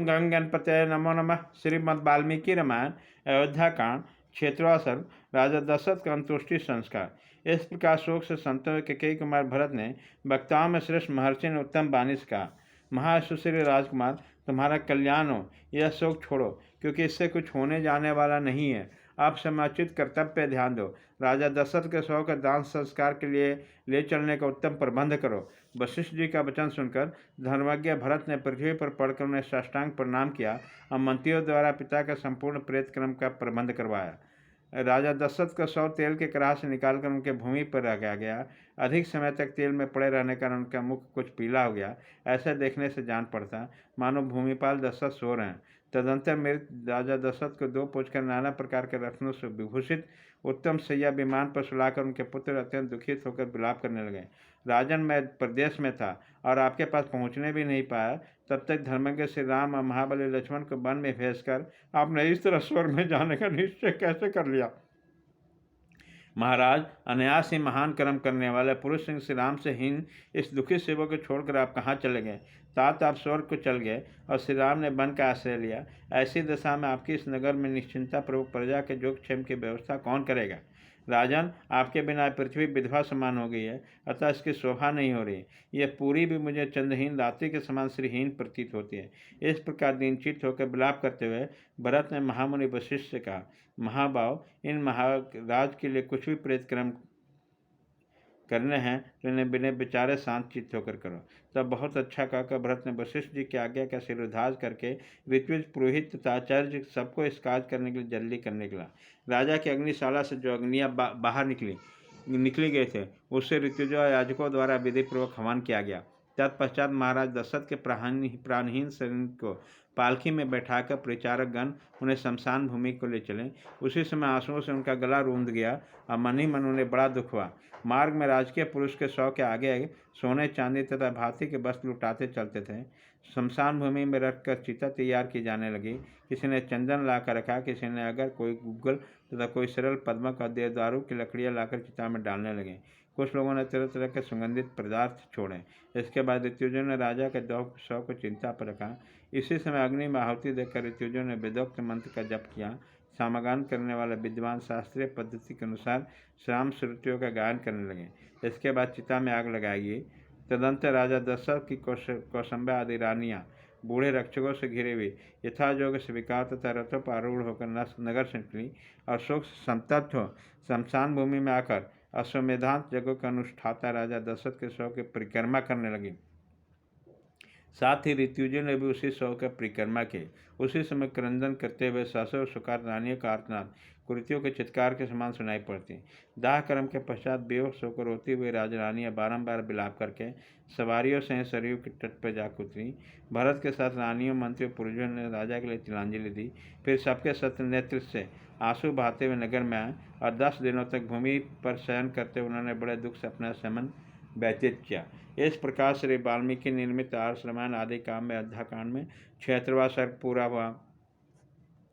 गंग गणपतये नमो नमः। श्रीमद् वाल्मीकि रामायण अयोध्या कांड क्षेत्रवासल राजा दशरथ का अंतुष्टि संस्कार। इस प्रकार शोक से संतों के कई कुमार भरत ने वक्ताओं में श्रेष्ठ महर्षि ने उत्तम वाणी से कहा, महासुशील राजकुमार, तुम्हारा कल्याण हो। यह शोक छोड़ो, क्योंकि इससे कुछ होने जाने वाला नहीं है। आप समर्चित कर्तव्य पर ध्यान दो। राजा दशरथ के शव का दान संस्कार के लिए ले चलने का उत्तम प्रबंध करो। वशिष्ठ जी का वचन सुनकर धर्मज्ञ भरत ने पृथ्वी पर पड़कर उन्हें साष्टांग प्रणाम किया और मंत्रियों द्वारा पिता का संपूर्ण प्रेत क्रम का प्रबंध करवाया। राजा दशरथ का शव तेल के कड़ाह से निकालकर उनके भूमि पर रखा गया। अधिक समय तक तेल में पड़े रहने के कारण उनका मुख कुछ पीला हो गया। ऐसा देखने से जान पड़ता मानो भूमिपाल दशरथ सो रहे हैं। तदंतर मृत राजा दशरथ को दो पूछकर नाना प्रकार के रत्नों से विभूषित उत्तम सैया विमान पर सुलाकर उनके पुत्र अत्यंत दुखित होकर विलाप करने लगे। राजन, मैं प्रदेश में था और आपके पास पहुंचने भी नहीं पाया। तब तक धर्मज्ञ श्री राम और महाबली लक्ष्मण को वन में भेजकर आपने इस तरह स्वर्ग में जाने का निश्चय कैसे कर लिया? महाराज, अनायास ही महान कर्म करने वाले पुरुष सिंह श्री राम से हीन इस दुखी सेवक को छोड़कर आप कहाँ चले गए? तात आप स्वर्ग को चल गए और श्री राम ने वन का आश्रय लिया। ऐसी दशा में आपकी इस नगर में निश्चिंता प्रभु प्रजा के जोगक्षेम की व्यवस्था कौन करेगा? राजन, आपके बिना पृथ्वी विधवा समान हो गई है, अतः इसकी शोभा नहीं हो रही। यह पूरी भी मुझे चंद्रहीन रात्रि के समान श्रीहीन प्रतीत होती है। इस प्रकार दीनचित होकर विलाप करते हुए भरत ने महामुनि वशिष्ठ से कहा, महाभाव, इन महाराज के लिए कुछ भी प्रेत कर्म करने हैं तो इन्हें बिना विचारे शांत चित्त होकर करो। तब बहुत अच्छा कहकर भरत ने वशिष्ठ जी की आज्ञा का शिरोधार्य करके ऋत्विज, पुरोहित तथा आचार्य सबको इस कार्य करने के लिए जल्दी करने लगा। राजा की अग्निशाला से जो अग्नियाँ बाहर निकली गए थे, उससे ऋत्विजों और याजकों द्वारा विधिपूर्वक हवन किया गया। तत्पश्चात महाराज दशरथ के प्राणहीन शरीर को पालकी में बैठाकर परिचारक गण उन्हें शमशान भूमि को ले चले। उसी समय आंसुओं से उनका गला रूंध गया और मन ही मन उन्हें बड़ा दुख हुआ। मार्ग में राजकीय पुरुष के शव के आगे सोने, चांदी तथा भांति के वस्त्र लुटाते चलते थे। शमशान भूमि में रखकर चिता तैयार की जाने लगी। किसी ने चंदन लाकर रखा, किसी ने अगर कोई गुग्गल तथा कोई सरल पद्मक और देवदारू की लकड़ियाँ लाकर चिता में डालने लगे। कुछ लोगों ने तरह तरह के सुगंधित पदार्थ छोड़े। इसके बाद ऋत्विजों ने राजा के शव को चिंता पर रखा। इसी समय अग्नि में आहुति देकर ऋत्विजों ने वेदोक्त मंत्र का जप किया। सामगान करने वाले विद्वान शास्त्रीय पद्धति के अनुसार श्राम श्रुतियों का गायन करने लगे। इसके बाद चिता में आग लगाई गई। तदंतर राजा दशरथ की कौशंबा आदि रानियाँ बूढ़े रक्षकों से घिरे हुए यथायोग्य स्वीकार तथा रथों पर आरूढ़ होकर नगर से निकली और शोक से संतप्त हो शमशान भूमि में आकर अश्वमेधांत यज्ञों का अनुष्ठाता राजा दशरथ के शव की परिक्रमा करने लगी। साथ ही ऋत्विजों ने भी उसी शव का परिक्रमा की। उसी समय क्रंदन करते हुए ससुर सुकार रानियों का आर्तनाद कुर्तियों के चित्कार के समान सुनाई पड़ती। दाह कर्म के पश्चात बेहोश होकर रोती हुई राजरानियाँ बारंबार विलाप करके सवारियों से सरयू के तट पर जा उतरी। भरत के साथ रानियों, मंत्रियों, पुरुषों ने राजा के लिए तिलांजलि दी। फिर सबके सत्य नेतृत्व से आंसू बहाते हुए नगर में आए और 10 दिनों तक भूमि पर शयन करते उन्होंने बड़े दुख से अपना समय व्यतीत किया। इस प्रकार श्री वाल्मीकि निर्मित आर्ष रामायण आदि काव्य में अयोध्या कांड में 76वां सर्ग पूरा हुआ।